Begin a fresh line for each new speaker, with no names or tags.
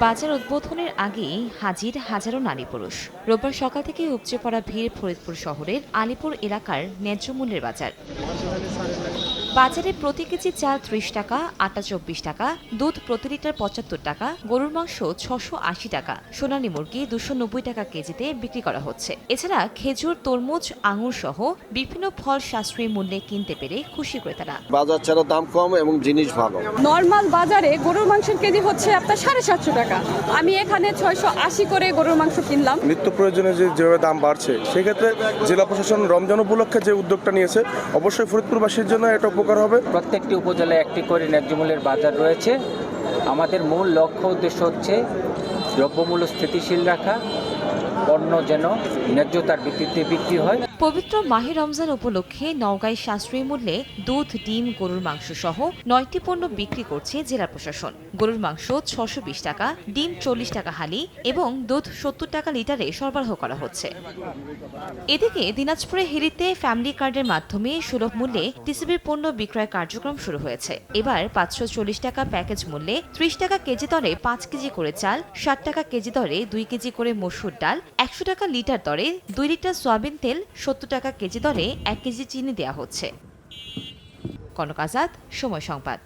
বাজার উদ্বোধনের আগেই হাজির হাজারো নারী পুরুষ। রোববার সকাল থেকে উপচে পড়া ভিড় ফরিদপুর শহরের আলীপুর এলাকার ন্যায্য মূল্যের বাজার। বাজারে প্রতি কেজি চাল ৩০ টাকা, আটা ২৪ টাকা, দুধ প্রতি লিটার ৭৫ টাকা, গরুর মাংস ৬৮০ টাকা, সোনালী মুরগি ২৯০ টাকা কেজিতে বিক্রি করা হচ্ছে। এছাড়া খেজুর, তরমুজ, আঙুর সহ বিভিন্ন ফল সাশ্রয়ী মূল্যে কিনতে পেরে খুশি ক্রেতারা।
বাজার ছাড়া দাম কম এবং জিনিস ভালো।
নরমাল বাজারে গরুর মাংসের কেজি হচ্ছে আপনার 750 টাকা, আমি এখানে 680 করে গরুর মাংস কিনলাম।
নিত্য প্রয়োজনে যেভাবে দাম বাড়ছে, সেক্ষেত্রে জেলা প্রশাসন রমজান উপলক্ষে যে উদ্যোগটা নিয়েছে, অবশ্যই ফরিদপুরবাসীর জন্য এটা উপকার হবে।
প্রত্যেকটি উপজেলায় একটি করে ন্যায্য মূল্যের বাজার রয়েছে। আমাদের মূল লক্ষ্য উদ্দেশ্য হচ্ছে দ্রব্যমূল্য স্থিতিশীল রাখা, পণ্য যেন ন্যায্যতার ভিত্তিতে বিক্রি হয়।
পবিত্র মাহে রমজান উপলক্ষে নওগাঁয় সাশ্রয়ী মূল্যে দুধ, ডিম, গরুর মাংস সহ ৯টি পণ্য বিক্রি করছে জেলা প্রশাসন। গরুর মাংস ৬২০ টাকা, ডিম ৪০ টাকা হালি এবং দুধ ৭০ টাকা লিটারে সরবরাহ করা হচ্ছে। এদিকে দিনাজপুরে হেরিতে ফ্যামিলি কার্ডের মাধ্যমে সুলভ মূল্যে টিসিবির পণ্য বিক্রয় কার্যক্রম শুরু হয়েছে। এবার ৫৪০ টাকা প্যাকেজ মূল্যে ৩০ টাকা কেজি দরে ৫ কেজি করে চাল, ৬০ টাকা কেজি দরে ২ কেজি করে মসুর ডাল, ১০০ টাকা লিটার দরে ২ লিটার সয়াবিন তেল, ৭০ টাকা কেজি দরে ১ কেজি চিনি দেওয়া হচ্ছে। কনক আজাদ, সময় সংবাদ।